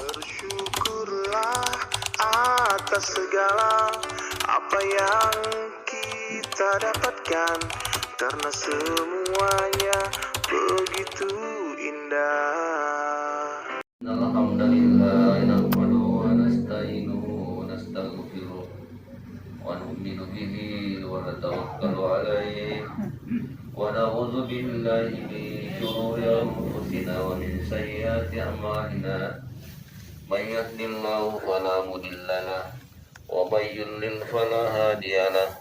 Bersyukurlah atas segala apa yang kita dapatkan, karena semuanya begitu indah. Alhamdulillah nahmaduhu wa nasta'inuhu wa nastaghfiruh wa nu'minu bihi wa natawakkalu alayhi wa na'udzu billahi min shururi anfusina wa min sayyiati a'malina. May yahdihillahu fala mudilla lahu wa may yudlil fala hadiya lahu.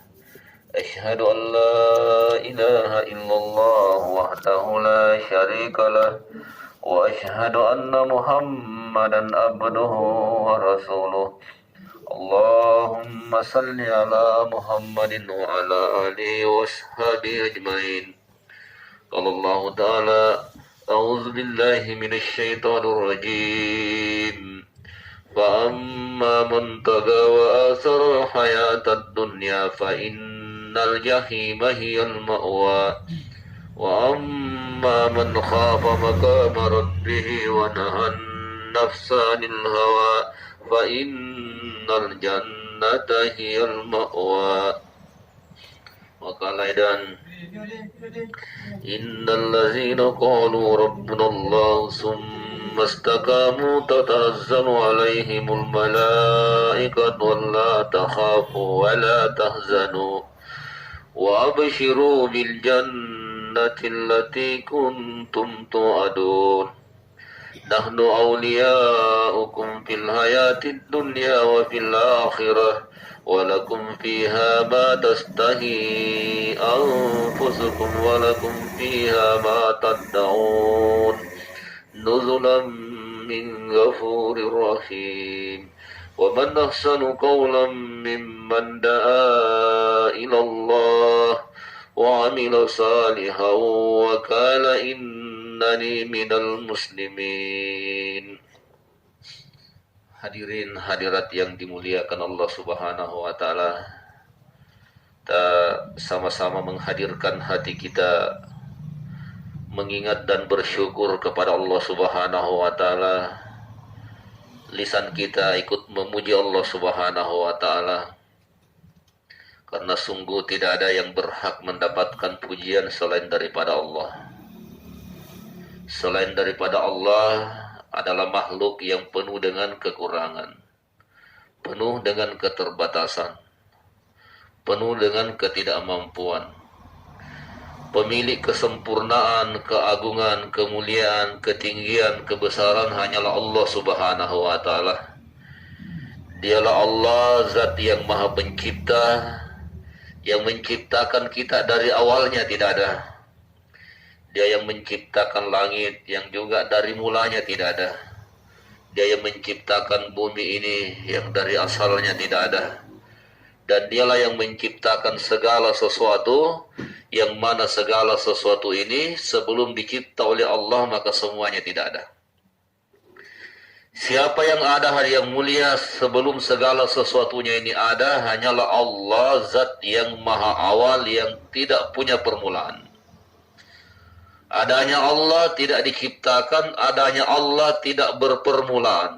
Asyhadu an la ilaha illallah wahdahu la syarika lahu wa asyhadu anna Muhammadan abduhu wa rasuluh. Allahumma salli ala Muhammadin wa ala alihi wa sahbihi ajmain. Qala Allah ta'ala, a'udzu billahi minasy syaithanir rajim. Fa amma man taga wa asara hayatad dunya fa innal jahima hiyal ma'wa. Wa amma man khafa maqama rabbih wa nahan nafsa 'anil hawa fa innal jannata hiyal ma'wa. Wa qala aidan innal ladzina qalu rabbuna Allah summa istaqamu tatanazzalu 'alaihimul malaikatu alla takhafu wa la tahzanu wa abshiru bil jannati allati kuntum tu'adun. Nahnu awliya'ukum fil hayatid dunya wa fil akhirah wa lakum fiha ma tastahi anfusukum wa lakum fiha ma tad'un nuzulan min ghafurir rahim. Wa man ahsanu qawlan mimman da'a ila Allah wa 'amila salihan wa qala innani minal muslimin. Hadirin hadirat yang dimuliakan Allah Subhanahu wa taala, kita sama-sama menghadirkan hati kita mengingat dan bersyukur kepada Allah Subhanahu wa taala. Lisan kita ikut memuji Allah Subhanahu wa taala, karena sungguh tidak ada yang berhak mendapatkan pujian selain daripada Allah. Selain daripada Allah adalah makhluk yang penuh dengan kekurangan, penuh dengan keterbatasan, penuh dengan ketidakmampuan. Pemilik kesempurnaan, keagungan, kemuliaan, ketinggian, kebesaran hanyalah Allah Subhanahu wa taala. Dialah Allah, zat yang maha pencipta, yang menciptakan kita dari awalnya tidak ada. Dia yang menciptakan langit yang juga dari mulanya tidak ada. Dia yang menciptakan bumi ini yang dari asalnya tidak ada. Dan dialah yang menciptakan segala sesuatu, yang mana segala sesuatu ini sebelum dicipta oleh Allah maka semuanya tidak ada. Siapa yang ada hari yang mulia sebelum segala sesuatunya ini ada hanyalah Allah, zat yang maha awal yang tidak punya permulaan. Adanya Allah tidak diciptakan, adanya Allah tidak berpermulaan.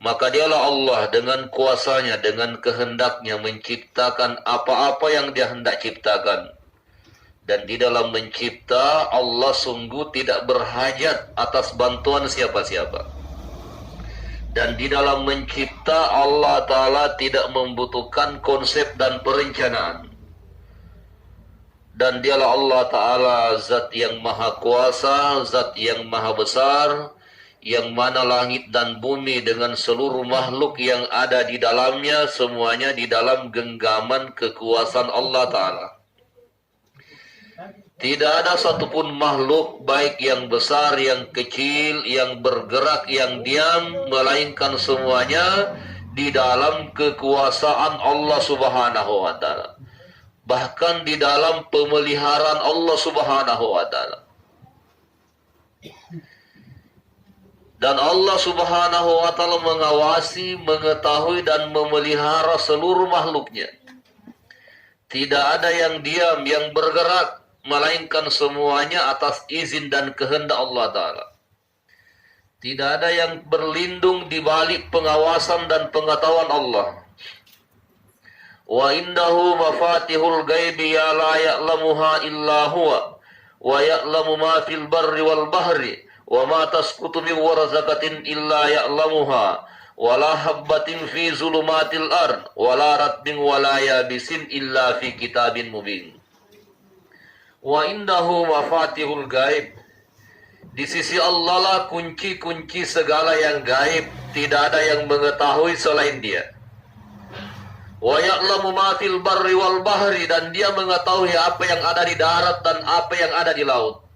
Maka dialah Allah dengan kuasanya, dengan kehendaknya menciptakan apa-apa yang dia hendak ciptakan. Dan di dalam mencipta, Allah sungguh tidak berhajat atas bantuan siapa-siapa. Dan di dalam mencipta, Allah Ta'ala tidak membutuhkan konsep dan perencanaan. Dan dialah Allah Ta'ala zat yang maha kuasa, zat yang maha besar, yang mana langit dan bumi dengan seluruh makhluk yang ada di dalamnya, semuanya di dalam genggaman kekuasaan Allah Ta'ala. Tidak ada satupun makhluk, baik yang besar, yang kecil, yang bergerak, yang diam, melainkan semuanya di dalam kekuasaan Allah Subhanahu wa Ta'ala. Bahkan di dalam pemeliharaan Allah Subhanahu wa Ta'ala. Dan Allah Subhanahu wa Ta'ala mengawasi, mengetahui dan memelihara seluruh makhluknya. Tidak ada yang diam, yang bergerak, melainkan semuanya atas izin dan kehendak Allah Ta'ala. Tidak ada yang berlindung di balik pengawasan dan pengetahuan Allah. Wa indahu mafatihul ghaibi ya la ya'lamuha illa huwa wa ya'lamu ma fil barri wal bahri wa ma tasqutu min waraqatin illa ya'lamuha wa la habbatin fi zulumatil ard wa la ratbin wa la yabisin illa fi kitabin mubin. Wa indahu mafatihul ghaib. Di sisi Allah lah kunci-kunci segala yang gaib, tidak ada yang mengetahui selain Dia. Wa ya'lamu ma fil barri wal bahri, dan Dia mengetahui apa yang ada di darat dan apa yang ada di laut.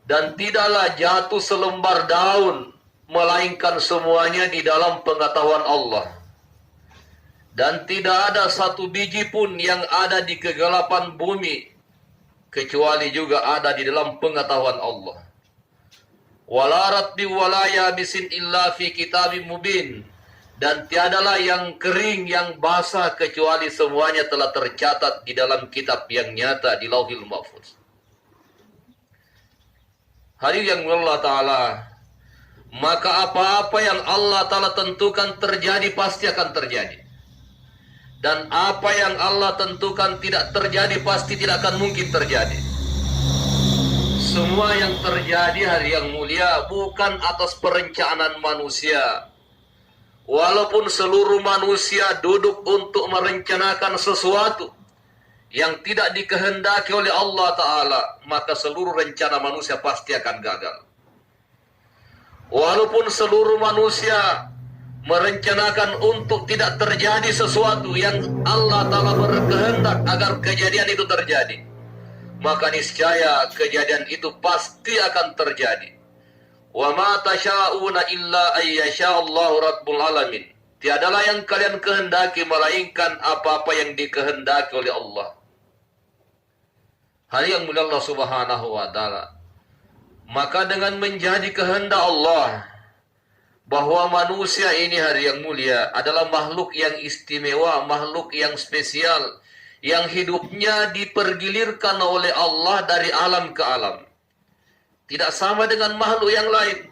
Dan tidaklah jatuh selembar daun melainkan semuanya di dalam pengetahuan Allah. Dan tidak ada satu biji pun yang ada di kegelapan bumi kecuali juga ada di dalam pengetahuan Allah. Wala ratbi wala yabisin illa fi kitabim mubin. Dan tiadalah yang kering, yang basah, kecuali semuanya telah tercatat di dalam kitab yang nyata di Lauhil Mahfuz. Hadirin yang Allah Ta'ala, maka apa-apa yang Allah Ta'ala tentukan terjadi pasti akan terjadi. Dan apa yang Allah tentukan tidak terjadi pasti tidak akan mungkin terjadi. Semua yang terjadi hari yang mulia bukan atas perencanaan manusia. Walaupun seluruh manusia duduk untuk merencanakan sesuatu yang tidak dikehendaki oleh Allah Ta'ala, maka seluruh rencana manusia pasti akan gagal. Walaupun seluruh manusia merencanakan untuk tidak terjadi sesuatu yang Allah Ta'ala berkehendak agar kejadian itu terjadi, maka niscaya kejadian itu pasti akan terjadi. Wa ma tasha'una illa ayyasha Allahu Rabbul Alamin. Tiadalah yang kalian kehendaki melainkan apa-apa yang dikehendaki oleh Allah. Hal yang mulia Allah Subhanahu wa Ta'ala. Maka dengan menjadi kehendak Allah bahwa manusia ini hari yang mulia adalah makhluk yang istimewa, makhluk yang spesial, yang hidupnya dipergilirkan oleh Allah dari alam ke alam. Tidak sama dengan makhluk yang lain.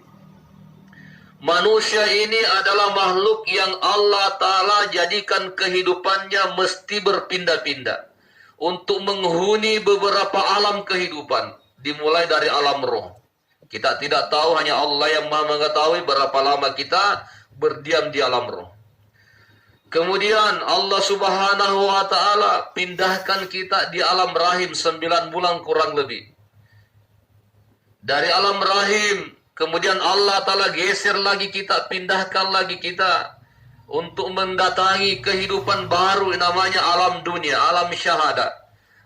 Manusia ini adalah makhluk yang Allah Ta'ala jadikan kehidupannya mesti berpindah-pindah untuk menghuni beberapa alam kehidupan, dimulai dari alam roh. Kita tidak tahu, hanya Allah yang Maha mengetahui berapa lama kita berdiam di alam roh. Kemudian Allah Subhanahu wa Ta'ala pindahkan kita di alam rahim 9 bulan kurang lebih. Dari alam rahim, kemudian Allah Ta'ala geser lagi kita, pindahkan lagi kita untuk mendatangi kehidupan baru namanya alam dunia, alam syahadat.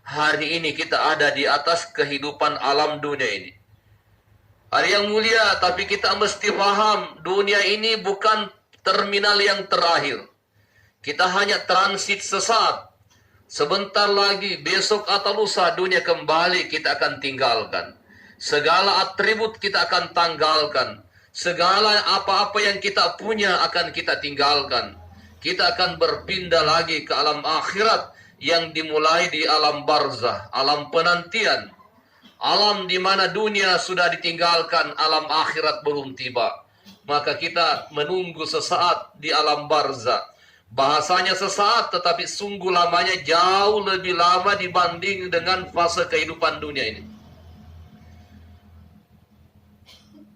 Hari ini kita ada di atas kehidupan alam dunia ini. Hari yang mulia, tapi kita mesti paham, dunia ini bukan terminal yang terakhir. Kita hanya transit sesaat. Sebentar lagi, besok atau lusa, dunia kembali kita akan tinggalkan. Segala atribut kita akan tanggalkan. Segala apa-apa yang kita punya akan kita tinggalkan. Kita akan berpindah lagi ke alam akhirat yang dimulai di alam barzah, alam penantian. Alam di mana dunia sudah ditinggalkan, alam akhirat belum tiba. Maka kita menunggu sesaat di alam barzah. Bahasanya sesaat, tetapi sungguh lamanya jauh lebih lama dibanding dengan fase kehidupan dunia ini.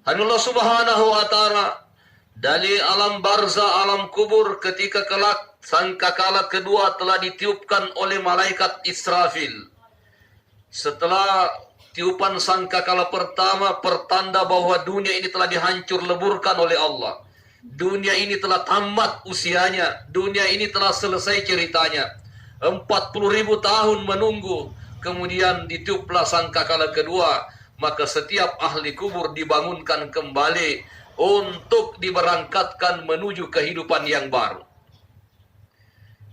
Allah Subhanahu wa Ta'ala dari alam barzah, alam kubur, ketika kelak sangkakala kedua telah ditiupkan oleh malaikat Israfil. Setelah tiupan sangkakala pertama, pertanda bahwa dunia ini telah dihancur leburkan oleh Allah. Dunia ini telah tamat usianya, dunia ini telah selesai ceritanya. 40.000 tahun menunggu, kemudian ditiuplah sangkakala kedua. Maka setiap ahli kubur dibangunkan kembali untuk diberangkatkan menuju kehidupan yang baru.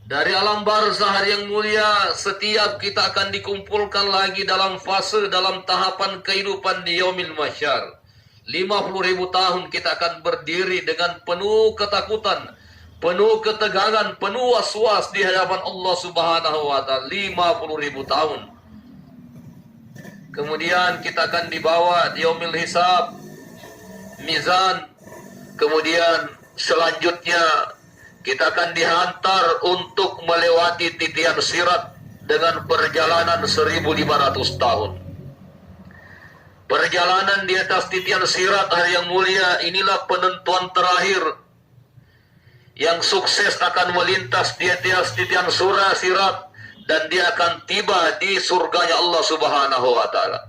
Dari alam barzah yang mulia, setiap kita akan dikumpulkan lagi dalam fase, dalam tahapan kehidupan di yaumil mahsyar. 50.000 tahun kita akan berdiri dengan penuh ketakutan, penuh ketegangan, penuh was-was di hadapan Allah Subhanahu wa Ta'ala. 50.000 tahun. Kemudian kita akan dibawa di yaumil hisab. mizan. Kemudian selanjutnya kita akan dihantar untuk melewati titian sirat dengan perjalanan 1500 tahun. Perjalanan di atas titian sirat hari yang mulia inilah penentuan terakhir. Yang sukses akan melintas di atas titian sirat dan dia akan tiba di surganya Allah Subhanahu wa taala.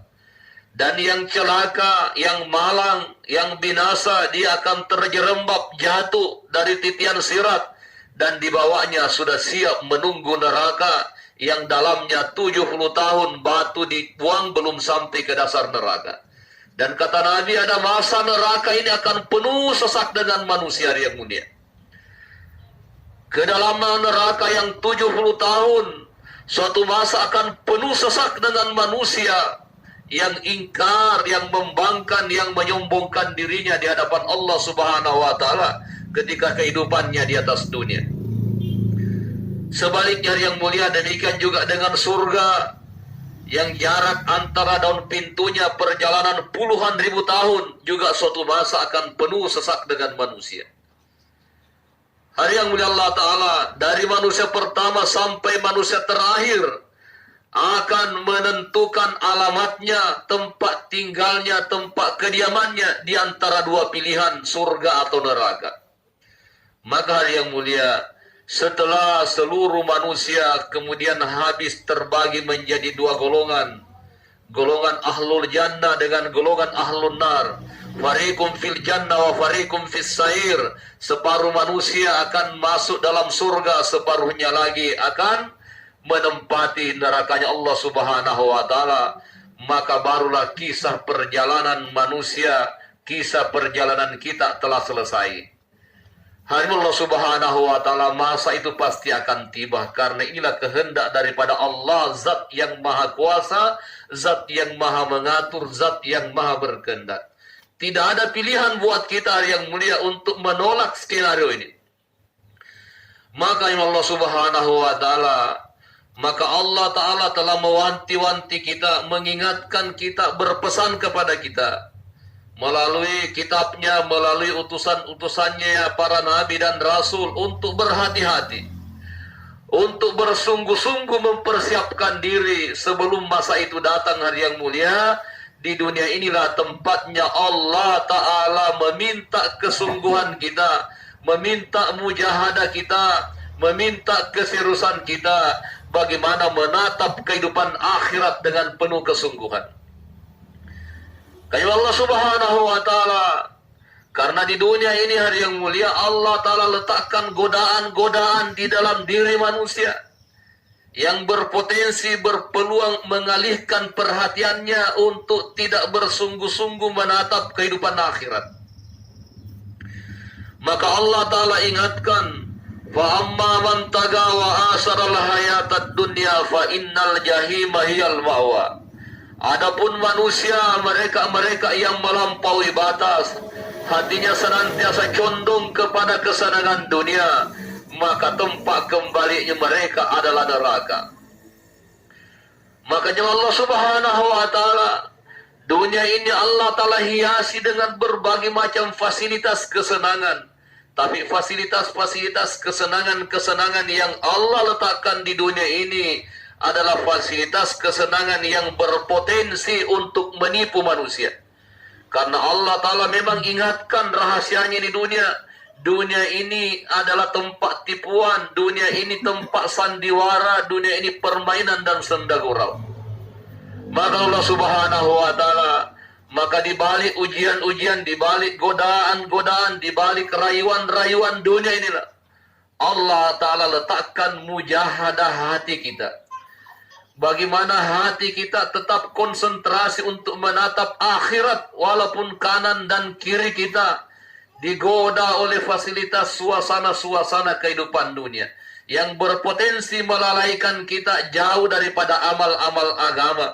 Dan yang celaka, yang malang, yang binasa, dia akan terjerembab jatuh dari titian sirat dan dibawanya sudah siap menunggu neraka yang dalamnya 70 tahun batu dibuang belum sampai ke dasar neraka. Dan kata Nabi, ada masa neraka ini akan penuh sesak dengan manusia yang mulia. Kedalaman neraka yang 70 tahun, suatu masa akan penuh sesak dengan manusia yang ingkar, yang membangkang, yang menyombongkan dirinya di hadapan Allah Subhanahu wa taala ketika kehidupannya di atas dunia. Sebaliknya yang mulia, demikian juga dengan surga yang jarak antara daun pintunya perjalanan puluhan ribu tahun, juga suatu masa akan penuh sesak dengan manusia. Hari yang mulia Allah Ta'ala, dari manusia pertama sampai manusia terakhir akan menentukan alamatnya, tempat tinggalnya, tempat kediamannya di antara dua pilihan, surga atau neraka. Maka hari yang mulia, setelah seluruh manusia kemudian habis terbagi menjadi dua golongan, golongan ahlul jannah dengan golongan ahlul nar, fariqum fil jannah wa fariqum fis sair, separuh manusia akan masuk dalam surga, separuhnya lagi akan menempati nerakanya Allah Subhanahu wa taala. Maka barulah kisah perjalanan manusia, kisah perjalanan kita telah selesai. Hari Allah Subhanahu wa taala, masa itu pasti akan tiba, karena inilah kehendak daripada Allah, zat yang maha kuasa, zat yang maha mengatur, zat yang maha berkehendak. Tidak ada pilihan buat kita yang mulia untuk menolak skenario ini. Maka Allah Subhanahu wa taala, maka Allah Ta'ala telah mewanti-wanti kita, mengingatkan kita, berpesan kepada kita melalui kitabnya, melalui utusan-utusannya para nabi dan rasul untuk berhati-hati, untuk bersungguh-sungguh mempersiapkan diri sebelum masa itu datang hari yang mulia. Di dunia inilah tempatnya Allah Ta'ala meminta kesungguhan kita, meminta mujahadah kita, meminta keseriusan kita, bagaimana menatap kehidupan akhirat dengan penuh kesungguhan. Kayak Allah Subhanahu wa taala, karena di dunia ini hari yang mulia Allah Ta'ala letakkan godaan-godaan di dalam diri manusia yang berpotensi, berpeluang mengalihkan perhatiannya untuk tidak bersungguh-sungguh menatap kehidupan akhirat. Maka Allah Ta'ala ingatkan, فَأَمَّا مَنْ تَغَى وَآثَرَ الْحَيَاةَ الدُّنْيَا فَإِنَّ الْجَحِيمَ هِيَ الْمَأْوَى. Adapun manusia, mereka yang melampaui batas, hatinya senantiasa condong kepada kesenangan dunia, maka tempat kembalinya mereka adalah neraka. Makanya Allah Subhanahu wa taala, dunia ini Allah Ta'ala hiasi dengan berbagai macam fasilitas kesenangan. Tapi fasilitas-fasilitas kesenangan-kesenangan yang Allah letakkan di dunia ini adalah fasilitas kesenangan yang berpotensi untuk menipu manusia. Karena Allah Ta'ala memang ingatkan rahasianya di dunia. Dunia ini adalah tempat tipuan, dunia ini tempat sandiwara, dunia ini permainan dan senda gurau. Maka Allah Subhanahu wa taala, maka di balik ujian-ujian, di balik godaan-godaan, di balik rayuan-rayuan dunia inilah Allah Ta'ala letakkan mujahadah hati kita. Bagaimana hati kita tetap konsentrasi untuk menatap akhirat walaupun kanan dan kiri kita digoda oleh fasilitas suasana-suasana kehidupan dunia yang berpotensi melalaikan kita jauh daripada amal-amal agama.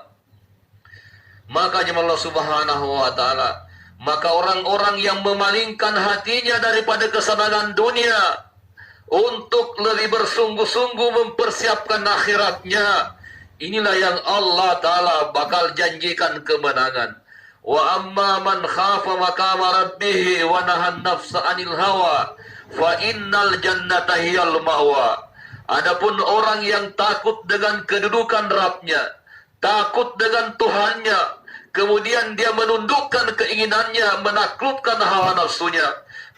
Maka Allah Subhanahu wa taala, maka orang-orang yang memalingkan hatinya daripada kesenangan dunia untuk lebih bersungguh-sungguh mempersiapkan akhiratnya, inilah yang Allah Ta'ala bakal janjikan kemenangan. Wa amma man khafa maqama rabbih wa nahan nafsa 'anil hawa fa innal jannata hiyal ma'wa. Adapun orang yang takut dengan kedudukan Rabbnya, takut dengan Tuhannya, kemudian dia menundukkan keinginannya, menaklukkan hawa nafsunya,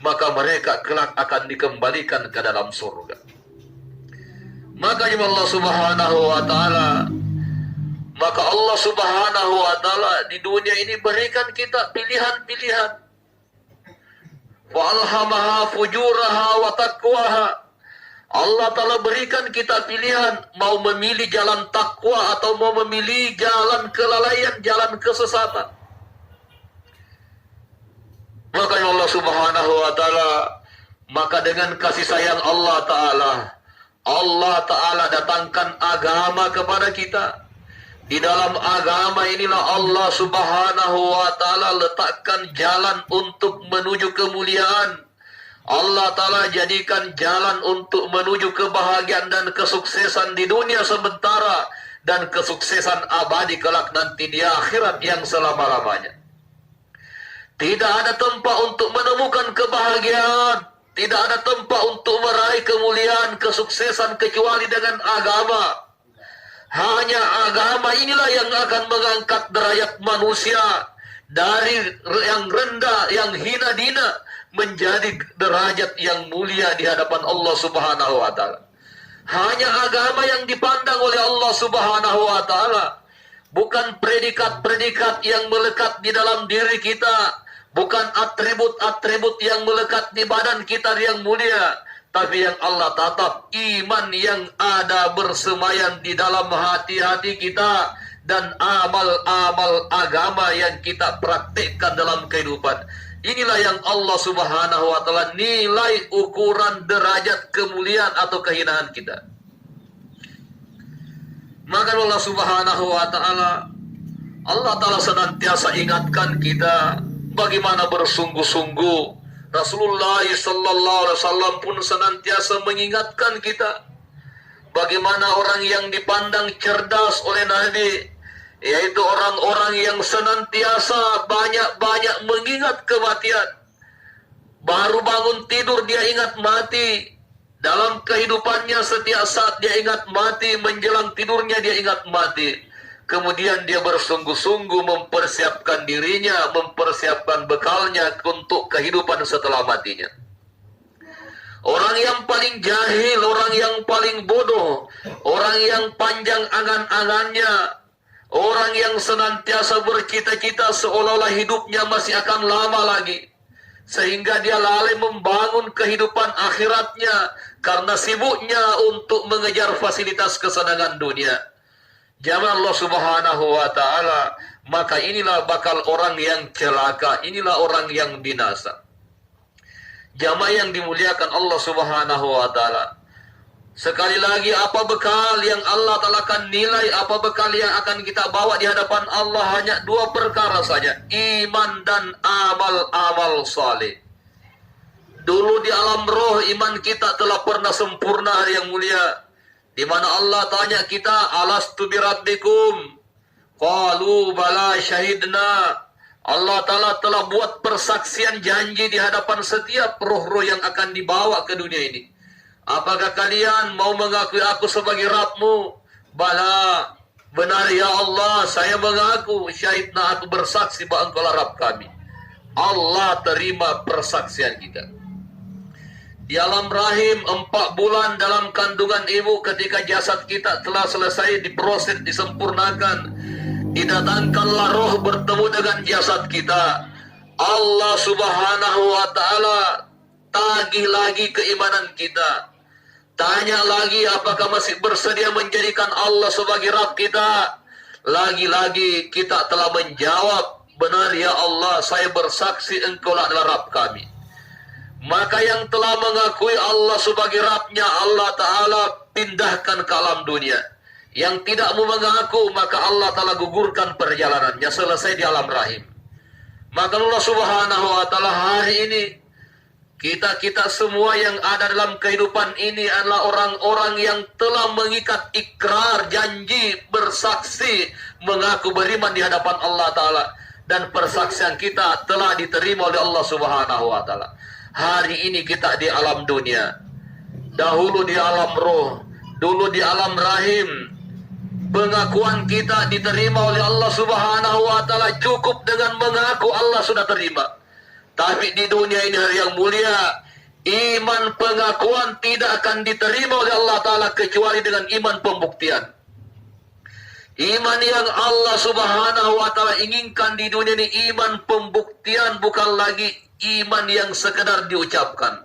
maka mereka kelak akan dikembalikan ke dalam surga. Makanya Allah Subhanahu wa taala, maka Allah Subhanahu wa taala di dunia ini berikan kita pilihan-pilihan. Wa alhamaha fujuraha wa taqwaha. Allah Ta'ala berikan kita pilihan, mau memilih jalan takwa atau mau memilih jalan kelalaian, jalan kesesatan. Maka Allah Subhanahu wa taala, maka dengan kasih sayang Allah Ta'ala datangkan agama kepada kita. Di dalam agama inilah Allah Subhanahu wa taala letakkan jalan untuk menuju kemuliaan. Allah Ta'ala jadikan jalan untuk menuju kebahagiaan dan kesuksesan di dunia sementara dan kesuksesan abadi kelak nanti di akhirat yang selama-lamanya. Tidak ada tempat untuk menemukan kebahagiaan, tidak ada tempat untuk meraih kemuliaan, kesuksesan kecuali dengan agama. Hanya agama inilah yang akan mengangkat derajat manusia dari yang rendah, yang hina dina, menjadi derajat yang mulia di hadapan Allah Subhanahu wa taala. Hanya agama yang dipandang oleh Allah Subhanahu wa taala, bukan predikat-predikat yang melekat di dalam diri kita, bukan atribut-atribut yang melekat di badan kita yang mulia, tapi yang Allah tatap iman yang ada bersemayam di dalam hati-hati kita dan amal-amal agama yang kita praktikkan dalam kehidupan. Inilah yang Allah Subhanahu wa taala nilai ukuran derajat kemuliaan atau kehinaan kita. Maka Allah Subhanahu wa taala, Allah Ta'ala senantiasa ingatkan kita bagaimana bersungguh-sungguh. Rasulullah sallallahu alaihi wasallam pun senantiasa mengingatkan kita bagaimana orang yang dipandang cerdas oleh Nabi, yaitu orang-orang yang senantiasa banyak-banyak mengingat kematian. Baru bangun tidur dia ingat mati. Dalam kehidupannya setiap saat dia ingat mati, menjelang tidurnya dia ingat mati. Kemudian dia bersungguh-sungguh mempersiapkan dirinya, mempersiapkan bekalnya untuk kehidupan setelah matinya. Orang yang paling jahil, orang yang paling bodoh, orang yang panjang angan-angannya, orang yang senantiasa bercita-cita seolah-olah hidupnya masih akan lama lagi, sehingga dia lalai membangun kehidupan akhiratnya karena sibuknya untuk mengejar fasilitas kesenangan dunia. Jamaah Allah Subhanahu wa taala, maka inilah bakal orang yang celaka, inilah orang yang binasa. Jamaah yang dimuliakan Allah Subhanahu wa taala, sekali lagi, apa bekal yang Allah Ta'ala akan nilai, apa bekal yang akan kita bawa di hadapan Allah? Hanya dua perkara saja, iman dan amal-amal saleh. Dulu di alam roh iman kita telah pernah sempurna yang mulia, di mana Allah tanya kita, alastu birabbikum? Qalu bala syahidna. Allah Ta'ala telah buat persaksian janji di hadapan setiap roh-roh yang akan dibawa ke dunia ini. Apakah kalian mau mengakui aku sebagai Rabbmu? Bala, benar ya Allah, saya mengaku, syahidna, aku bersaksi bahwa engkaulah Rabb kami. Allah terima persaksian kita. Di alam rahim 4 bulan dalam kandungan ibu, ketika jasad kita telah selesai diproses, disempurnakan, didatangkanlah roh bertemu dengan jasad kita. Allah Subhanahu wa taala tagih lagi keimanan kita. Tanya lagi, apakah masih bersedia menjadikan Allah sebagai Rabb kita? Lagi-lagi kita telah menjawab, benar ya Allah, saya bersaksi engkau adalah Rabb kami. Maka yang telah mengakui Allah sebagai Rabbnya, Allah Ta'ala pindahkan ke alam dunia. Yang tidak mau mengaku, maka Allah Ta'ala gugurkan perjalanannya, selesai di alam rahim. Maka Allah Subhanahu wa taala hari ini, kita semua yang ada dalam kehidupan ini adalah orang-orang yang telah mengikat ikrar, janji, bersaksi, mengaku beriman di hadapan Allah Ta'ala. dan persaksian kita telah diterima oleh Allah Subhanahu wa taala. Hari ini kita di alam dunia, dahulu di alam roh, dulu di alam rahim. Pengakuan kita diterima oleh Allah Subhanahu wa taala cukup dengan mengaku Allah sudah terima. Tapi di dunia ini hari yang mulia, iman pengakuan tidak akan diterima oleh Allah taala kecuali dengan iman pembuktian. Iman yang Allah Subhanahu wa taala inginkan di dunia ini iman pembuktian, bukan lagi iman yang sekedar diucapkan.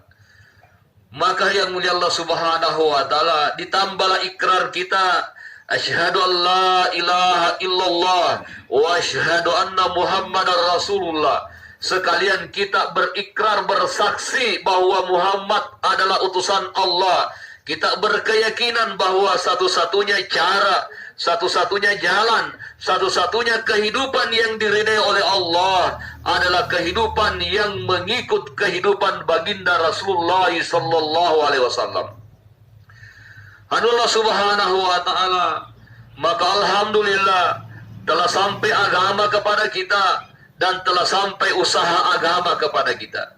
Maka yang mulia Allah Subhanahu wa taala, ditambahlah ikrar kita, asyhadu an la ilaha illallah wa asyhadu anna Muhammadar Rasulullah. Sekalian kita berikrar, bersaksi bahwa Muhammad adalah utusan Allah. Kita berkeyakinan bahwa satu-satunya cara, satu-satunya jalan, satu-satunya kehidupan yang diridai oleh Allah adalah kehidupan yang mengikut kehidupan baginda Rasulullah sallallahu alaihi wasallam. Allah Subhanahu wa taala, maka alhamdulillah telah sampai agama kepada kita dan telah sampai usaha agama kepada kita.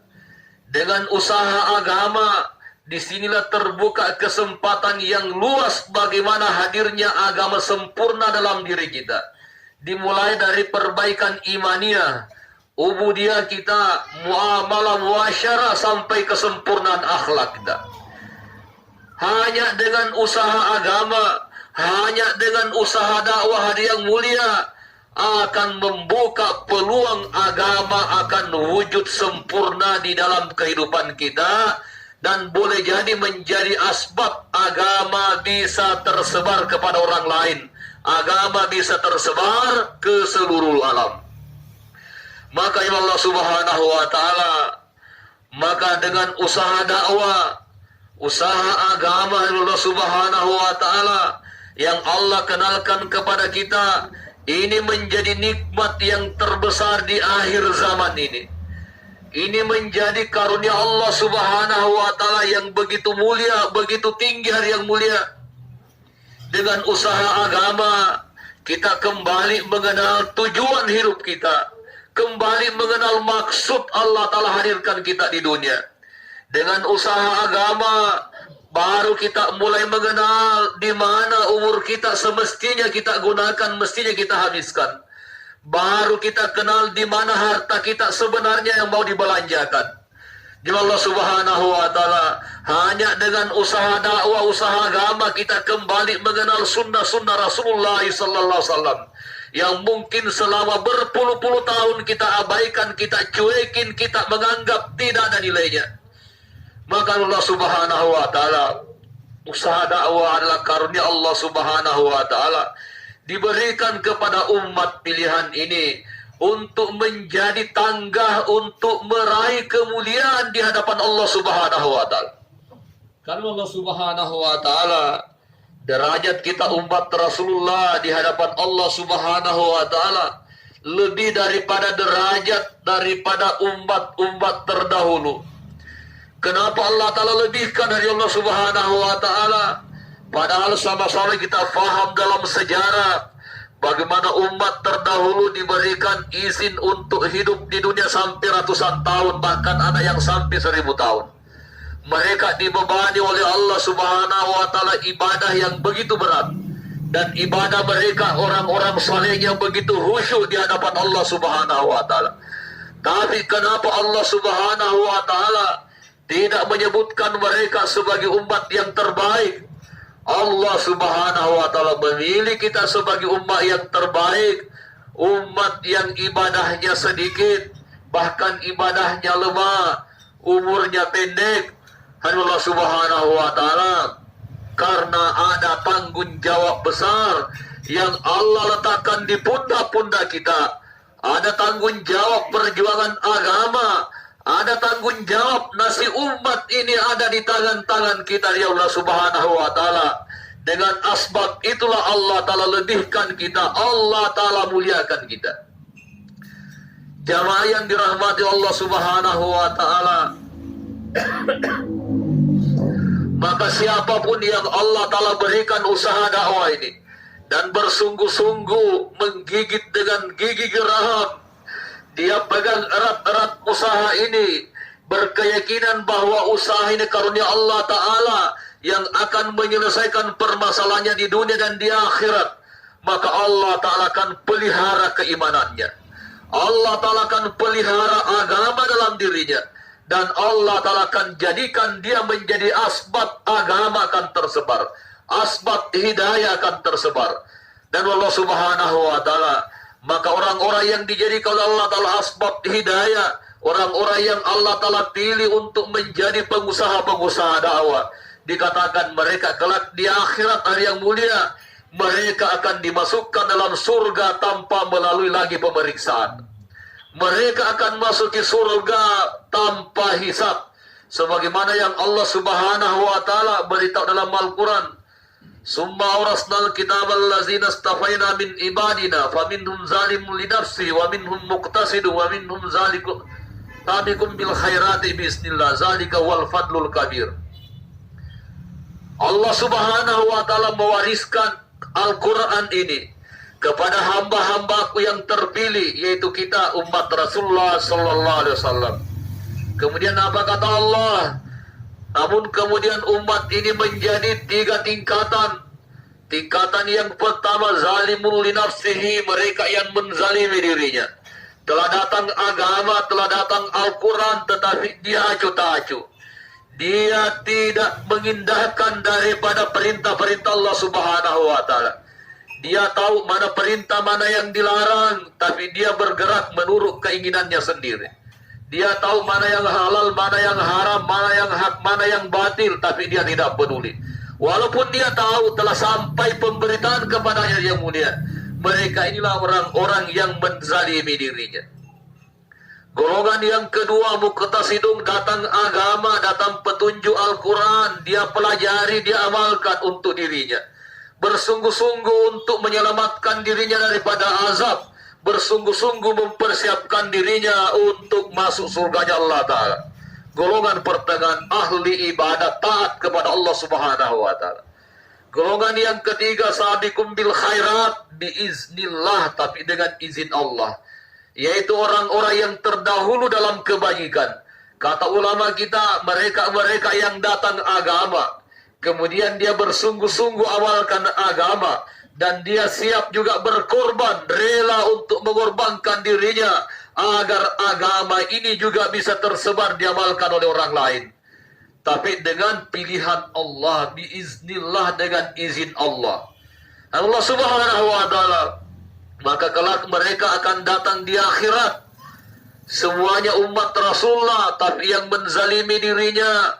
Dengan usaha agama, disinilah terbuka kesempatan yang luas bagaimana hadirnya agama sempurna dalam diri kita. Dimulai dari perbaikan imaniyah, ubudiyah kita, muamalah muasyarah, sampai kesempurnaan akhlak kita. Hanya dengan usaha agama, hanya dengan usaha dakwah yang mulia akan membuka peluang agama akan wujud sempurna di dalam kehidupan kita, dan boleh jadi menjadi asbab agama bisa tersebar kepada orang lain. Agama bisa tersebar ke seluruh alam. Maka ya Allah Subhanahu wa taala, maka dengan usaha dakwah, usaha agama Allah Subhanahu wa taala yang Allah kenalkan kepada kita, ini menjadi nikmat yang terbesar di akhir zaman ini. Ini menjadi karunia Allah Subhanahu wa taala yang begitu mulia, begitu tinggi hari yang mulia. Dengan usaha agama, kita kembali mengenal tujuan hidup kita, kembali mengenal maksud Allah taala hadirkan kita di dunia. Dengan usaha agama, baru kita mulai mengenal di mana umur kita semestinya kita gunakan, mestinya kita habiskan. Baru kita kenal di mana harta kita sebenarnya yang mau dibelanjakan. Di Allah Subhanahu wa taala, hanya dengan usaha dakwah, usaha agama, kita kembali mengenal sunnah-sunnah Rasulullah sallallahu alaihi wasallam yang mungkin selama berpuluh-puluh tahun kita abaikan, kita cuekin, kita menganggap tidak ada nilainya. Maka Allah Subhanahu wa taala, usaha dakwah adalah karunia Allah Subhanahu wa taala diberikan kepada umat pilihan ini untuk menjadi tangga untuk meraih kemuliaan di hadapan Allah Subhanahu wa taala. Karena Allah Subhanahu wa taala, derajat kita umat Rasulullah di hadapan Allah Subhanahu wa taala lebih daripada derajat daripada umat-umat terdahulu. Kenapa Allah taala lebihkan dari Allah Subhanahu wa taala? Padahal sama-sama kita faham dalam sejarah bagaimana umat terdahulu diberikan izin untuk hidup di dunia sampai ratusan tahun, bahkan ada yang sampai 1000 tahun. Mereka dibebani oleh Allah Subhanahu wa taala ibadah yang begitu berat, dan ibadah mereka orang-orang saleh yang begitu khusyuk di hadapan Allah Subhanahu wa taala. Tapi kenapa Allah Subhanahu wa taala tidak menyebutkan mereka sebagai umat yang terbaik? Allah Subhanahu wa taala memilih kita sebagai umat yang terbaik, umat yang ibadahnya sedikit, bahkan ibadahnya lemah, umurnya pendek. Allah Subhanahu wa taala karena ada tanggung jawab besar yang Allah letakkan di pundak-pundak kita. Ada tanggung jawab perjuangan agama, ada tanggung jawab nasib umat ini ada di tangan-tangan kita ya Allah Subhanahu wa taala. Dengan asbab itulah Allah taala lebihkan kita, Allah taala muliakan kita. Jamaah yang dirahmati Allah Subhanahu wa taala, maka siapapun yang Allah taala berikan usaha dakwah ini dan bersungguh-sungguh menggigit dengan gigi geraham dia pegang erat-erat usaha ini, berkeyakinan bahwa usaha ini karunia Allah Ta'ala yang akan menyelesaikan permasalahannya di dunia dan di akhirat, maka Allah Ta'ala akan pelihara keimanannya. Allah Ta'ala akan pelihara agama dalam dirinya. Dan Allah Ta'ala akan jadikan dia menjadi asbab agama akan tersebar. Asbab hidayah akan tersebar. Dan Allah Subhanahu wa Ta'ala, maka orang-orang yang dijadikan oleh Allah Ta'ala asbab hidayah, orang-orang yang Allah Ta'ala pilih untuk menjadi pengusaha-pengusaha dakwah, dikatakan mereka kelak di akhirat hari yang mulia, mereka akan dimasukkan dalam surga tanpa melalui lagi pemeriksaan. Mereka akan masuki surga tanpa hisab, sebagaimana yang Allah Subhanahu wa Ta'ala beritahu dalam Al-Quran. Summa awrasnal kitab allazina istafaina min ibadina faminhum zalimun li nafsi wa minhum muqtasidu wa minhum zalikum sabiqun bil khairati bismillah, zalika wal fadlul kabir. Allah Subhanahu wa Ta'ala mewariskan Al-Quran ini kepada hamba-hambaku yang terpilih, yaitu kita umat Rasulullah Sallallahu Alaihi Wasallam. Kemudian apa kata Allah? Namun kemudian umat ini menjadi 3 tingkatan. Tingkatan yang pertama, zalimul li nafsihi, mereka yang menzalimi dirinya. Telah datang agama, telah datang Al-Quran, tetapi dia acuh tak acuh. Dia tidak mengindahkan daripada perintah-perintah Allah Subhanahu wa Ta'ala. Dia tahu mana perintah, mana yang dilarang, tapi dia bergerak menurut keinginannya sendiri. Dia tahu mana yang halal, mana yang haram, mana yang hak, mana yang batil, tapi dia tidak peduli. Walaupun dia tahu telah sampai pemberitaan kepadanya yang mulia, mereka inilah orang-orang yang menzalimi dirinya. Golongan yang kedua, muqtasidun, datang agama, datang petunjuk Al-Quran, dia pelajari, dia amalkan untuk dirinya. Bersungguh-sungguh untuk menyelamatkan dirinya daripada azab, bersungguh-sungguh mempersiapkan dirinya untuk masuk surganya Allah Ta'ala. Golongan pertengahan, ahli ibadat, taat kepada Allah Subhanahu wa Ta'ala. Golongan yang ketiga, sabiqum bil khairat biiznillah, tapi dengan izin Allah, yaitu orang-orang yang terdahulu dalam kebaikan. Kata ulama kita, mereka-mereka yang datang agama, kemudian dia bersungguh-sungguh awalkan agama, dan dia siap juga berkorban, rela untuk mengorbankan dirinya agar agama ini juga bisa tersebar diamalkan oleh orang lain. Tapi dengan pilihan Allah, biiznillah, dengan izin Allah. Allah Subhanahu wa Ta'ala, maka kelak mereka akan datang di akhirat. Semuanya umat Rasulullah, tapi yang menzalimi dirinya,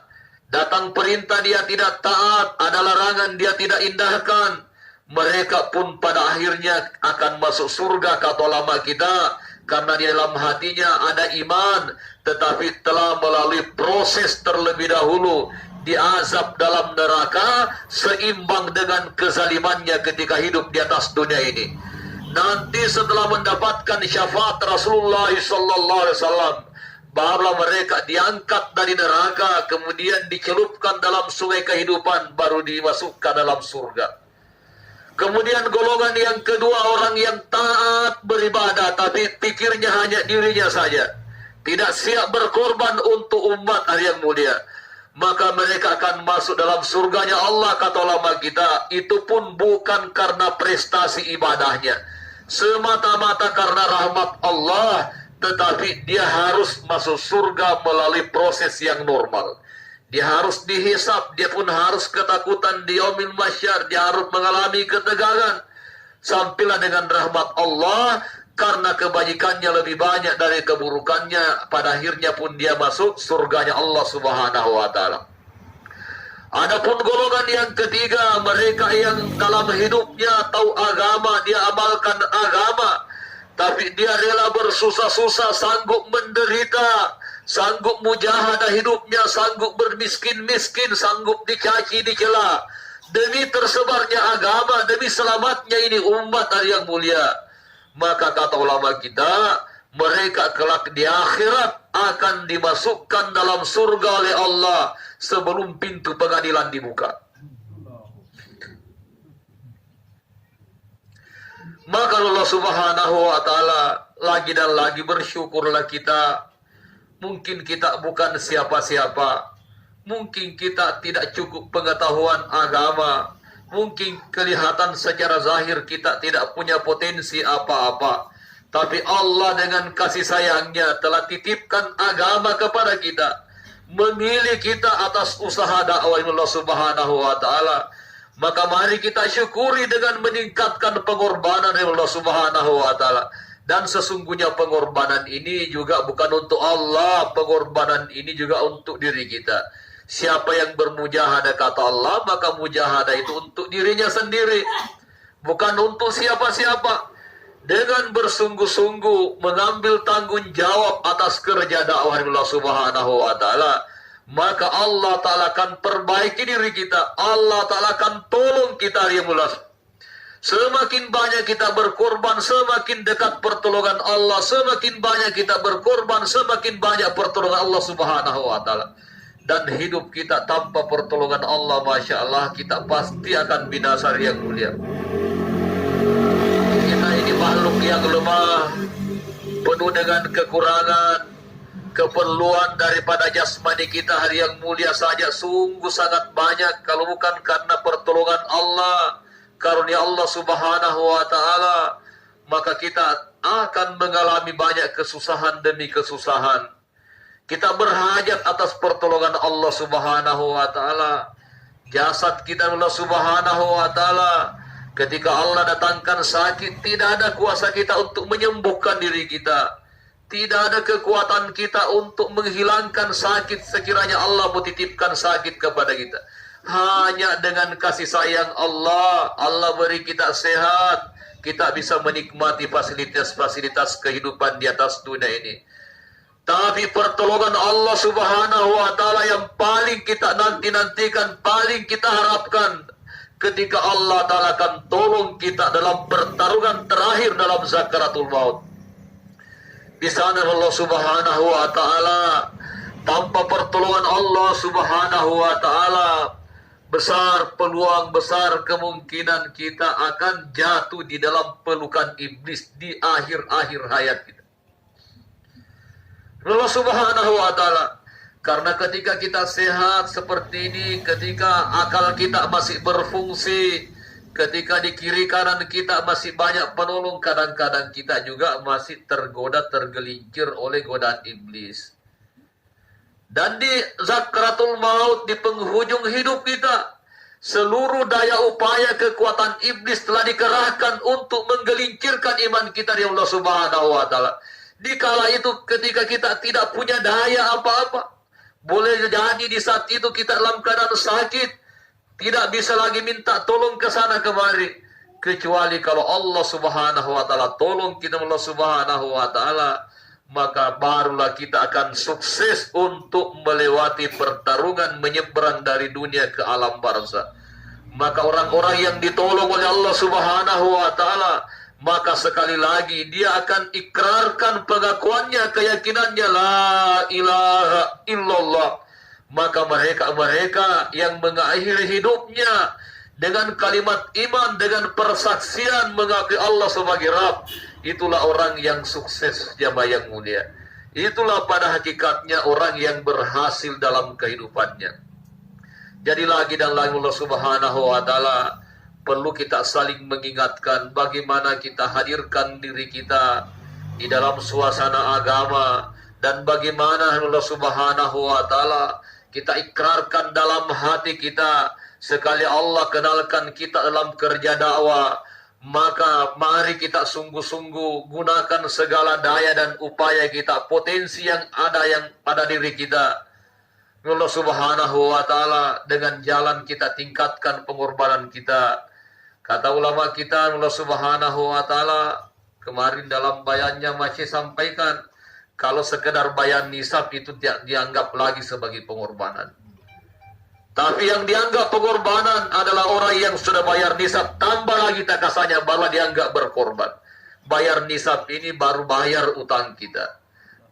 datang perintah dia tidak taat, ada larangan dia tidak indahkan, mereka pun pada akhirnya akan masuk surga kata ulama kita, karena di dalam hatinya ada iman, tetapi telah melalui proses terlebih dahulu diazab dalam neraka seimbang dengan kezalimannya ketika hidup di atas dunia ini. Nanti setelah mendapatkan syafaat Rasulullah SAW, barulah mereka diangkat dari neraka, kemudian dicelupkan dalam sungai kehidupan, baru dimasukkan dalam surga. Kemudian golongan yang kedua, orang yang taat beribadah, tapi pikirnya hanya dirinya saja, tidak siap berkorban untuk umat hari yang mulia, maka mereka akan masuk dalam surganya Allah kata ulama kita. Itu pun bukan karena prestasi ibadahnya, semata-mata karena rahmat Allah, tetapi dia harus masuk surga melalui proses yang normal. Dia harus dihisab, dia pun harus ketakutan di yaumil mahsyar, dia harus mengalami ketegangan. Sampailah dengan rahmat Allah, karena kebajikannya lebih banyak dari keburukannya, pada akhirnya pun dia masuk surganya Allah Subhanahu wa Ta'ala. Adapun golongan yang ketiga, mereka yang dalam hidupnya tahu agama, dia amalkan agama, tapi dia rela bersusah-susah, sanggup menderita, sanggup mujahadah hidupnya, sanggup bermiskin-miskin, sanggup dicaci, dicela, demi tersebarnya agama, demi selamatnya ini umat yang mulia. Maka kata ulama kita, mereka kelak di akhirat akan dimasukkan dalam surga oleh Allah sebelum pintu pengadilan dibuka. Maka Allah Subhanahu wa Ta'ala lagi dan lagi bersyukurlah kita. Mungkin kita bukan siapa-siapa, mungkin kita tidak cukup pengetahuan agama, mungkin kelihatan secara zahir kita tidak punya potensi apa-apa, tapi Allah dengan kasih sayangnya telah titipkan agama kepada kita, memilih kita atas usaha dakwah Allah Subhanahu wa taala. Maka mari kita syukuri dengan meningkatkan pengorbanan Allah Subhanahu wa taala. Dan sesungguhnya pengorbanan ini juga bukan untuk Allah, pengorbanan ini juga untuk diri kita. Siapa yang bermujahadah kata Allah, maka mujahadah itu untuk dirinya sendiri, bukan untuk siapa-siapa. Dengan bersungguh-sungguh mengambil tanggung jawab atas kerja dakwah Allah Subhanahu wa taala, maka Allah Ta'ala akan perbaiki diri kita. Allah Ta'ala akan tolong kita yang mulas. Semakin banyak kita berkorban, semakin dekat pertolongan Allah. Semakin banyak kita berkorban, semakin banyak pertolongan Allah Subhanahu wa taala. Dan hidup kita tanpa pertolongan Allah, Masya Allah, kita pasti akan binasa yang mulia. Kita ini makhluk yang lemah, penuh dengan kekurangan, keperluan daripada jasmani kita hari yang mulia saja sungguh sangat banyak. Kalau bukan karena pertolongan Allah, karunia Allah Subhanahu wa taala, maka kita akan mengalami banyak kesusahan demi kesusahan. Kita berhajat atas pertolongan Allah Subhanahu wa taala. Jasad kita Allah Subhanahu wa taala, ketika Allah datangkan sakit, tidak ada kuasa kita untuk menyembuhkan diri kita. Tidak ada kekuatan kita untuk menghilangkan sakit sekiranya Allah menitipkan sakit kepada kita. Hanya dengan kasih sayang Allah, Allah beri kita sehat, kita bisa menikmati fasilitas-fasilitas kehidupan di atas dunia ini. Tapi pertolongan Allah Subhanahu wa taala yang paling kita nanti-nantikan, paling kita harapkan, ketika Allah Ta'ala akan tolong kita dalam pertarungan terakhir dalam zakaratul maut. Di sana Allah Subhanahu wa taala, tanpa pertolongan Allah Subhanahu wa taala, besar peluang, besar kemungkinan kita akan jatuh di dalam pelukan iblis di akhir-akhir hayat kita. Allah Subhanahu wa taala, karena ketika kita sehat seperti ini, ketika akal kita masih berfungsi, ketika di kiri kanan kita masih banyak penolong, kadang-kadang kita juga masih tergoda, tergelincir oleh godaan iblis. Dan di zakaratul maut, di penghujung hidup kita, seluruh daya upaya kekuatan iblis telah dikerahkan untuk menggelincirkan iman kita di Allah Subhanahu wa taala. Di kala itu ketika kita tidak punya daya apa-apa, boleh jadi di saat itu kita dalam keadaan sakit, tidak bisa lagi minta tolong ke sana kemari, kecuali kalau Allah Subhanahu wa taala tolong kita, Allah Subhanahu wa taala, maka barulah kita akan sukses untuk melewati pertarungan menyeberang dari dunia ke alam barzah. Maka orang-orang yang ditolong oleh Allah Subhanahu wa taala, maka sekali lagi dia akan ikrarkan pengakuannya, keyakinannya la ilaha illallah. Maka mereka yang mengakhiri hidupnya dengan kalimat iman, dengan persaksian mengakui Allah sebagai Rabb, itulah orang yang sukses, jamaah yang mulia. Itulah pada hakikatnya orang yang berhasil dalam kehidupannya. Jadi lagi dan lagi Allah Subhanahu wa taala perlu kita saling mengingatkan bagaimana kita hadirkan diri kita di dalam suasana agama, dan bagaimana Allah Subhanahu wa taala kita ikrarkan dalam hati kita. Sekali Allah kenalkan kita dalam kerja dakwah, maka mari kita sungguh-sungguh gunakan segala daya dan upaya kita, potensi yang ada diri kita. Allah Subhanahu wa taala dengan jalan kita tingkatkan pengorbanan kita. Kata ulama kita, Allah Subhanahu wa taala kemarin dalam bayannya masih sampaikan, kalau sekedar bayan nisab itu tidak dianggap lagi sebagai pengorbanan. Tapi yang dianggap pengorbanan adalah orang yang sudah bayar nisab, tambah lagi takasannya, baru dianggap berkorban. Bayar nisab ini baru bayar utang kita,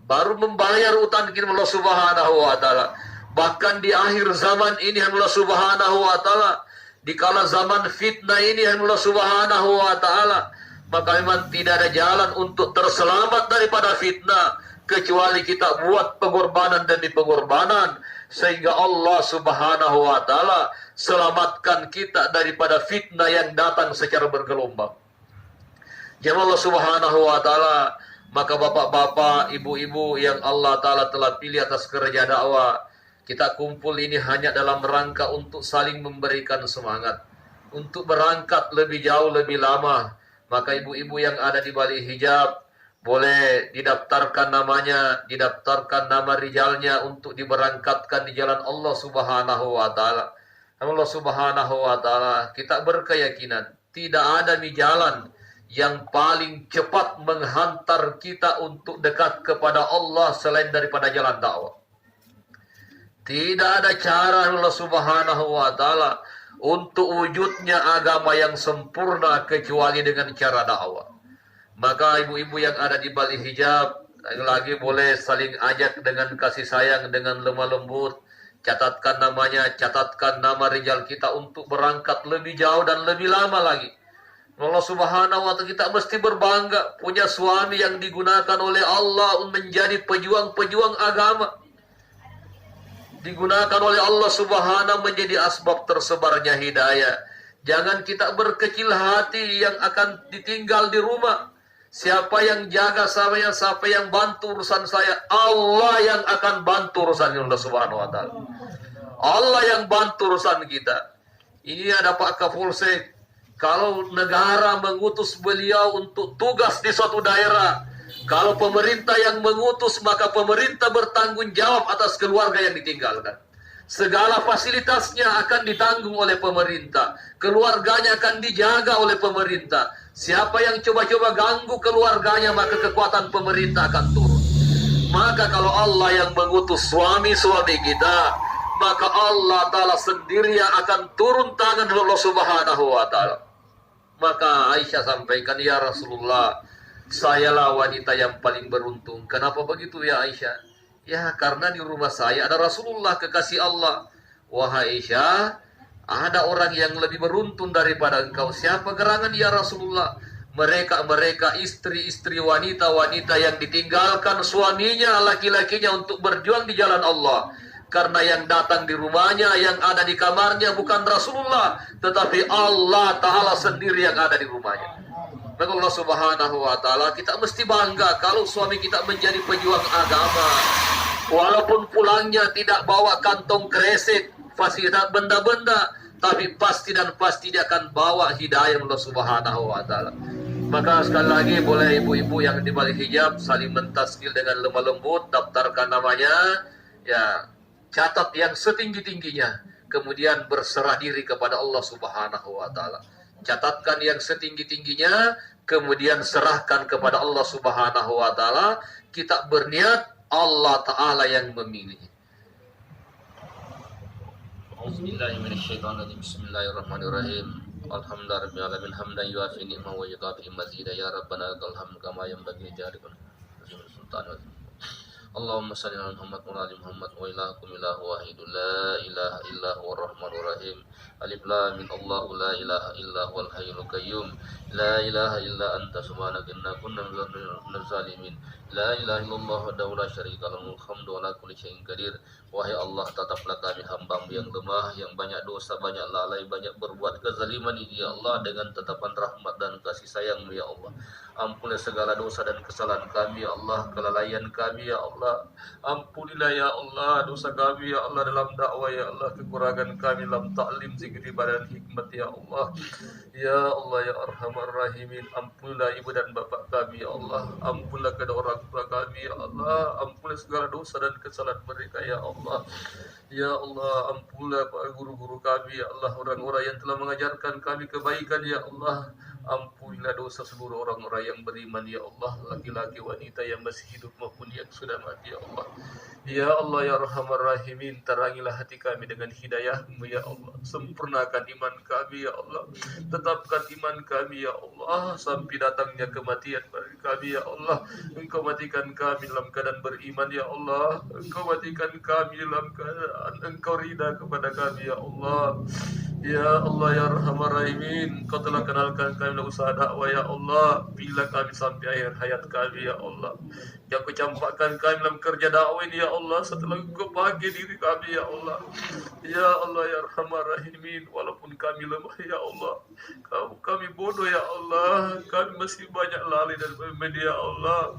baru membayar utang kita Allah Subhanahu wa taala. Bahkan di akhir zaman ini Allah Subhanahu wa taala, di kala zaman fitnah ini Allah Subhanahu wa taala, Maka memang tidak ada jalan untuk terselamat daripada fitnah kecuali kita buat pengorbanan demi pengorbanan, sehingga Allah Subhanahu wa taala selamatkan kita daripada fitnah yang datang secara bergelombang. Jemaah Allah Subhanahu wa taala, maka bapak-bapak, ibu-ibu yang Allah taala telah pilih atas kerja dakwah, kita kumpul ini hanya dalam rangka untuk saling memberikan semangat untuk berangkat lebih jauh lebih lama. Maka ibu-ibu yang ada di balik hijab boleh didaftarkan namanya, didaftarkan nama rijalnya untuk diberangkatkan di jalan Allah Subhanahu wa taala. Allah Subhanahu wa taala, kita berkeyakinan tidak ada di jalan yang paling cepat menghantar kita untuk dekat kepada Allah selain daripada jalan dakwah. Tidak ada cara Allah Subhanahu wa taala untuk wujudnya agama yang sempurna kecuali dengan cara dakwah. Maka ibu-ibu yang ada di balik hijab lagi boleh saling ajak dengan kasih sayang, dengan lemah lembut. Catatkan namanya, catatkan nama rijal kita untuk berangkat lebih jauh dan lebih lama lagi. Allah Subhanahu wa taala, kita mesti berbangga punya suami yang digunakan oleh Allah menjadi pejuang-pejuang agama. Digunakan oleh Allah Subhanahu menjadi asbab tersebarnya hidayah. Jangan kita berkecil hati yang akan ditinggal di rumah. Siapa yang jaga saya, siapa yang bantu urusan saya, Allah yang akan bantu urusan Allah Subhanahu wa taala. Allah yang bantu urusan kita. Ini ada Pak Kapolsek. Kalau negara mengutus beliau untuk tugas di suatu daerah, kalau pemerintah yang mengutus, maka pemerintah bertanggung jawab atas keluarga yang ditinggalkan. Segala fasilitasnya akan ditanggung oleh pemerintah. Keluarganya akan dijaga oleh pemerintah. Siapa yang coba-coba ganggu keluarganya, maka kekuatan pemerintah akan turun. Maka kalau Allah yang mengutus suami-suami kita, maka Allah Ta'ala sendiri yang akan turun tangan Allah Subhanahu wa Ta'ala. Maka Aisyah sampaikan, ya Rasulullah, sayalah wanita yang paling beruntung. Kenapa begitu ya Aisyah? Ya karena di rumah saya ada Rasulullah kekasih Allah. Wahai Aisyah, ada orang yang lebih beruntung daripada engkau. Siapa gerangan ya Rasulullah? Mereka istri-istri wanita-wanita yang ditinggalkan suaminya, laki-lakinya untuk berjuang di jalan Allah. Karena yang datang di rumahnya, yang ada di kamarnya bukan Rasulullah, tetapi Allah Ta'ala sendiri yang ada di rumahnya. Maka Allah Subhanahu wa Ta'ala, kita mesti bangga kalau suami kita menjadi pejuang agama. Walaupun pulangnya tidak bawa kantong kresek, fasilitas benda-benda, tapi pasti dan pasti dia akan bawa hidayah Allah Subhanahu wa Ta'ala. Maka sekali lagi boleh ibu-ibu yang di balik hijab saling mentaskil dengan lemah lembut, daftarkan namanya, ya catat yang setinggi-tingginya, kemudian berserah diri kepada Allah Subhanahu wa Ta'ala. Catatkan yang setinggi-tingginya, kemudian serahkan kepada Allah Subhanahu wa Ta'ala. Kita berniat Allah Ta'ala yang memilih. Bismillahirrahmanirrahim. Alhamdulillahirabbil hamdan yuafi ni'mahu wa yukafi mazida ya rabbana lakal hamdu kama yanbaghi li jalika sultan. Allahumma salli ala Muhammad wa ali Muhammad wa ilahakum ilahu wahidul la ilaha illa huwa rahmanur rahim. Alif lam mim Allahu la ilaha illa huwal hayyul qayyum. La ilaha illa anta subhanaka inna kunna minaz zalimin. La ilaha illallah wahdahu la syarika lahu hamdu ala kulli syai'in qadir. Wahai Allah, tetaplah kami hamba-Mu yang lemah, yang banyak dosa, banyak lalai, banyak berbuat kezaliman ini ya Allah, dengan tetapan rahmat dan kasih sayang-Mu ya Allah. Ampunilah segala dosa dan kesalahan kami ya Allah, kelalaian kami ya Allah. Ampunilah ya Allah dosa kami ya Allah dalam dakwah ya Allah, kekurangan kami dalam ta'lim, zikir, ibadah dan hikmat ya Allah. Ya Allah ya Arhamar Rahimin, ampunilah ibu dan bapak kami ya Allah. Ampunilah kedua orang tua kami ya Allah. Ampunilah segala dosa dan kesalahan mereka ya Allah. Ya Allah, ampunilah para guru-guru kami ya Allah, orang-orang yang telah mengajarkan kami kebaikan ya Allah. Ampunilah dosa seluruh orang-orang yang beriman ya Allah, laki-laki wanita yang masih hidup maupun yang sudah mati ya Allah. Ya Allah ya Arhamar Rahimin, terangilah hati kami dengan hidayah-Mu ya Allah. Sempurnakan iman kami ya Allah. Tetapkan iman kami ya Allah sampai datangnya kematian bagi kami ya Allah. Engkau matikan kami dalam keadaan beriman ya Allah. Engkau matikan kami dalam keadaan Engkau ridha kepada kami ya Allah. Ya Allah ya Arhamar Rahimin, Kau telah kenalkan kami dalam usaha dakwah ya Allah. Bila kami sampai akhir hayat kami ya Allah, yang Kau campakkan kami dalam kerja dakwah ini ya Allah. Setelah Kau bagi diri kami ya Allah. Ya Allah ya Arhamar Rahimin, walaupun kami lemah ya Allah, kami bodoh ya Allah, kami masih banyak lalai dan media ya Allah.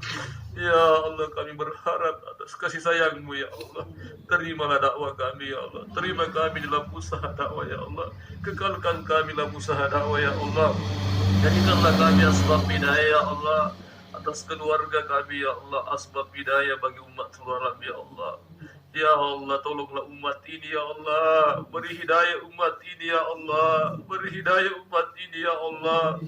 Ya Allah, kami berharap atas kasih sayang-Mu ya Allah. Terimalah dakwah kami ya Allah. Terima kami dalam usaha dakwah ya Allah. Kekalkan kami dalam usaha dakwah ya Allah. Jadikanlah kami asbab hidayah ya Allah. Atas keluarga kami ya Allah, asbab hidayah bagi umat seluruh alam ya Allah. Ya Allah, tolonglah umat ini ya Allah. Beri hidayah umat ini ya Allah. Beri hidayah umat ini ya Allah.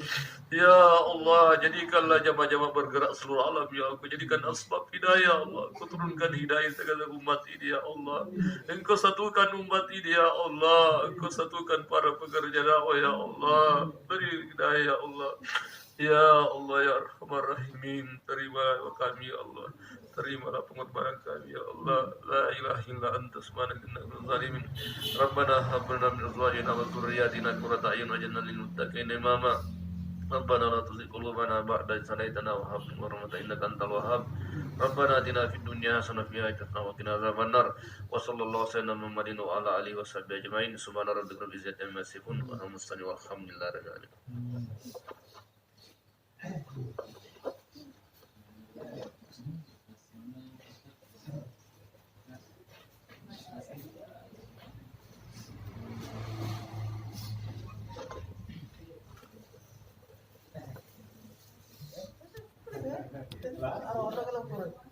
Ya Allah, jadikanlah jamaah-jamaah bergerak seluruh alam ya Allah. Jadikan asbab hidayah ya Allah. Kau turunkan hidayah segala umat ini ya Allah. Engkau satukan umat ini ya Allah. Engkau satukan para pekerja dakwah ya Allah. Beri hidayah ya Allah. Ya Allah ya Arhamar Rahimin, terima kami ya Allah. Terimalah pengorbanan kami ya Allah. La ilaha illa anta subhanaka inna kunna zalimin. Rabbana hab lana min azwajina wa dhurriyyatina qurrata a'yun waj'alna lil muttaqina imama. Rabbana la tuzigh qulubana ba'da idh hadaytana wa hab lana min ladunka innaka antal wahhab. Rabbana atina fid dunya hasanah wa fil akhirati hasanah wa qina adzabannar. Wa sallallahu alaihi Muhammadin wa ala alihi washabbihi ajmain. Subhana rabbika rabbil izzati amma yasifun wa salamun walhamdulillahi rabbil alamin. Ahora que lo